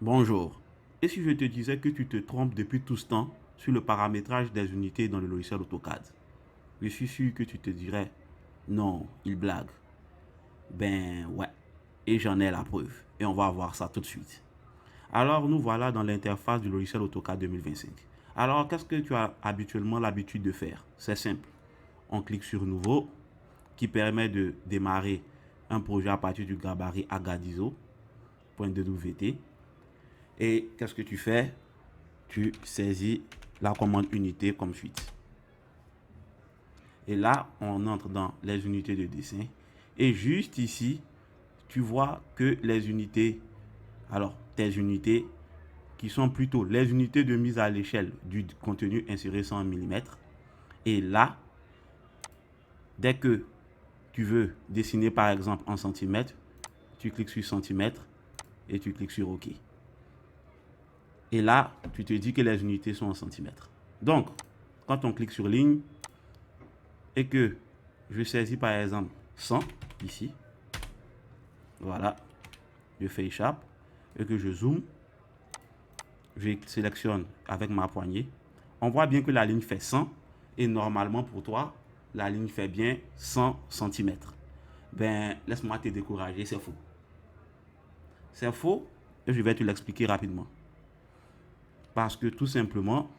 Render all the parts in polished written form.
Bonjour. Et si je te disais que tu te trompes depuis tout ce temps sur le paramétrage des unités dans le logiciel AutoCAD? Je suis sûr que tu te dirais, non, il blague. Ben ouais. Et j'en ai la preuve. Et on va voir ça tout de suite. Alors nous voilà dans l'interface du logiciel AutoCAD 2025. Alors qu'est-ce que tu as habituellement l'habitude de faire? C'est simple. On clique sur Nouveau, qui permet de démarrer un projet à partir du gabarit agadizo.wt. Et qu'est-ce que tu fais? Tu saisis la commande unité comme suite. Et là, on entre dans les unités de dessin. Et juste ici, tu vois que les unités, alors tes unités, qui sont plutôt les unités de mise à l'échelle du contenu inséré 100 mm. Et là, dès que tu veux dessiner par exemple en centimètres, tu cliques sur centimètres et tu cliques sur OK. Et là, tu te dis que les unités sont en centimètres. Donc, quand on clique sur ligne et que je saisis par exemple 100 ici, voilà, je fais échappe et que je zoome, je sélectionne avec ma poignée, on voit bien que la ligne fait 100 et normalement pour toi, la ligne fait bien 100 cm. Ben, laisse-moi te décourager, c'est faux. C'est faux et je vais te l'expliquer rapidement. Parce que tout simplement,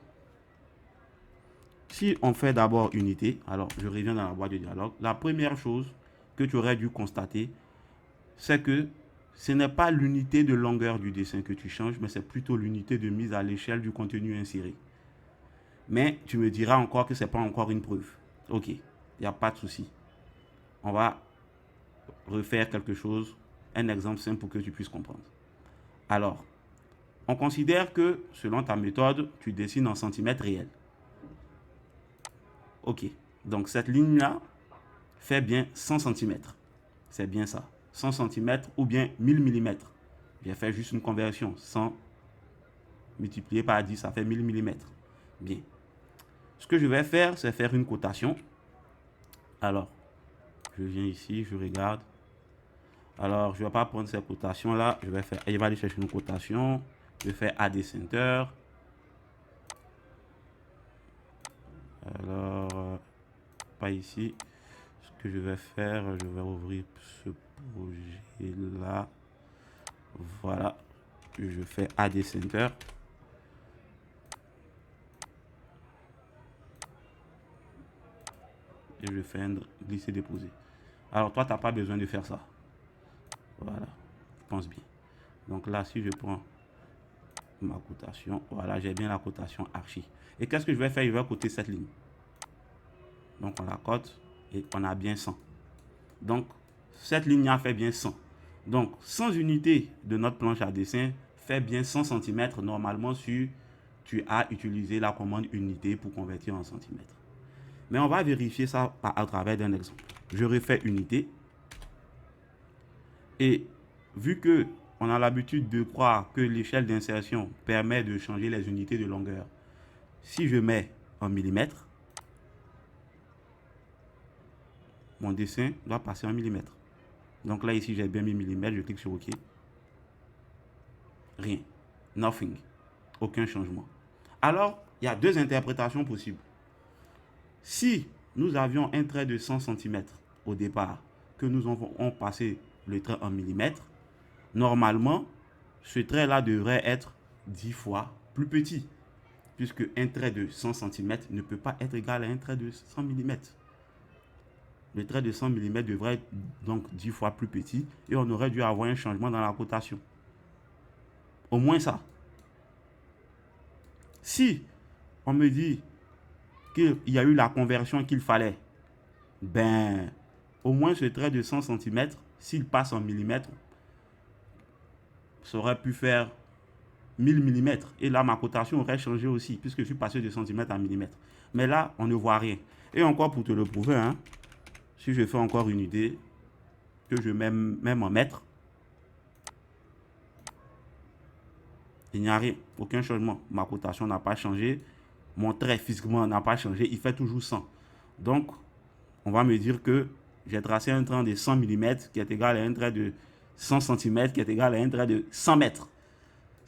si on fait d'abord unité, alors je reviens dans la boîte de dialogue, la première chose que tu aurais dû constater, c'est que ce n'est pas l'unité de longueur du dessin que tu changes, mais c'est plutôt l'unité de mise à l'échelle du contenu inséré. Mais tu me diras encore que ce n'est pas encore une preuve. Ok, il n'y a pas de souci. On va refaire quelque chose, un exemple simple pour que tu puisses comprendre. Alors, on considère que selon ta méthode, tu dessines en centimètres réels. Ok, donc cette ligne-là fait bien 100 centimètres. C'est bien ça. 100 centimètres ou bien 1000 millimètres. J'ai fait juste une conversion. 100 multiplié par 10, ça fait 1000 millimètres. Bien. Ce que je vais faire, c'est faire une cotation. Alors, je viens ici, je regarde. Alors, je ne vais pas prendre cette cotation-là. Je vais faire, il va aller chercher une cotation. Je vais faire AD Center. Alors, pas ici. Ce que je vais faire, je vais ouvrir ce projet-là. Voilà. Je fais AD Center. Et je fais un glisser-déposer. Alors, toi, tu n'as pas besoin de faire ça. Voilà. Je pense bien. Donc là, si je prends ma cotation, voilà, j'ai bien la cotation archi. Et qu'est-ce que je vais faire? Je vais coter cette ligne. Donc on la cote et on a bien 100. Donc cette ligne a fait bien 100. Donc 100 unités de notre planche à dessin fait bien 100 cm normalement sur tu as utilisé la commande unité pour convertir en centimètres. Mais on va vérifier ça à travers d'un exemple. Je refais unité et vu que on a l'habitude de croire que l'échelle d'insertion permet de changer les unités de longueur, si je mets en millimètres, mon dessin doit passer en millimètres. Donc là, ici, j'ai bien mis millimètres, je clique sur OK. Rien. Nothing. Aucun changement. Alors, il y a deux interprétations possibles. Si nous avions un trait de 100 cm au départ, que nous avons passé le trait en millimètres, normalement, ce trait-là devrait être 10 fois plus petit, puisque un trait de 100 cm ne peut pas être égal à un trait de 100 mm. Le trait de 100 mm devrait être donc 10 fois plus petit et on aurait dû avoir un changement dans la cotation. Au moins ça. Si on me dit qu'il y a eu la conversion qu'il fallait, ben, au moins ce trait de 100 cm, s'il passe en millimètres, ça aurait pu faire 1000 mm. Et là, ma cotation aurait changé aussi, puisque je suis passé de centimètres à millimètres. Mais là, on ne voit rien. Et encore pour te le prouver, hein, si je fais encore une idée, que je mets même en mètres, il n'y a rien, aucun changement. Ma cotation n'a pas changé, mon trait physiquement n'a pas changé, il fait toujours 100. Donc, on va me dire que j'ai tracé un trait de 100 mm qui est égal à un trait de 100 cm qui est égal à un trait de 100 mètres.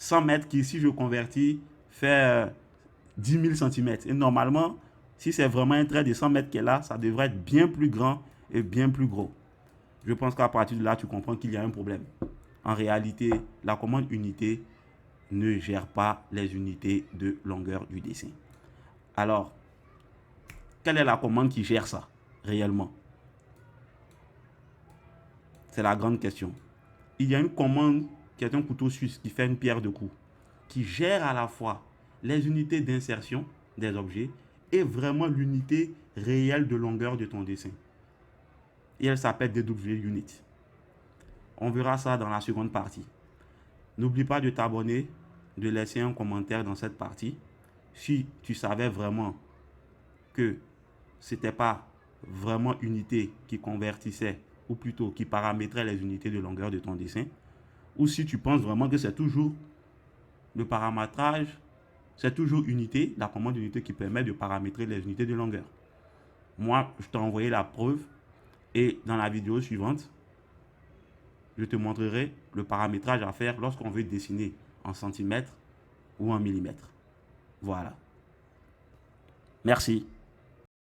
100 mètres qui, si je convertis, fait 10 000 centimètres. Et normalement, si c'est vraiment un trait de 100 mètres qui est là, ça devrait être bien plus grand et bien plus gros. Je pense qu'à partir de là, tu comprends qu'il y a un problème. En réalité, la commande unité ne gère pas les unités de longueur du dessin. Alors, quelle est la commande qui gère ça réellement? C'est la grande question. Il y a une commande qui est un couteau suisse qui fait une pierre de coups, qui gère à la fois les unités d'insertion des objets et vraiment l'unité réelle de longueur de ton dessin. Et elle s'appelle DW Unit. On verra ça dans la seconde partie. N'oublie pas de t'abonner, de laisser un commentaire dans cette partie. Si tu savais vraiment que ce n'était pas vraiment unité qui convertissait, ou plutôt qui paramétrait les unités de longueur de ton dessin, ou si tu penses vraiment que c'est toujours le paramétrage, c'est toujours unité, la commande unité qui permet de paramétrer les unités de longueur. Moi, je t'ai envoyé la preuve et dans la vidéo suivante, je te montrerai le paramétrage à faire lorsqu'on veut dessiner en centimètres ou en millimètres. Voilà. Merci.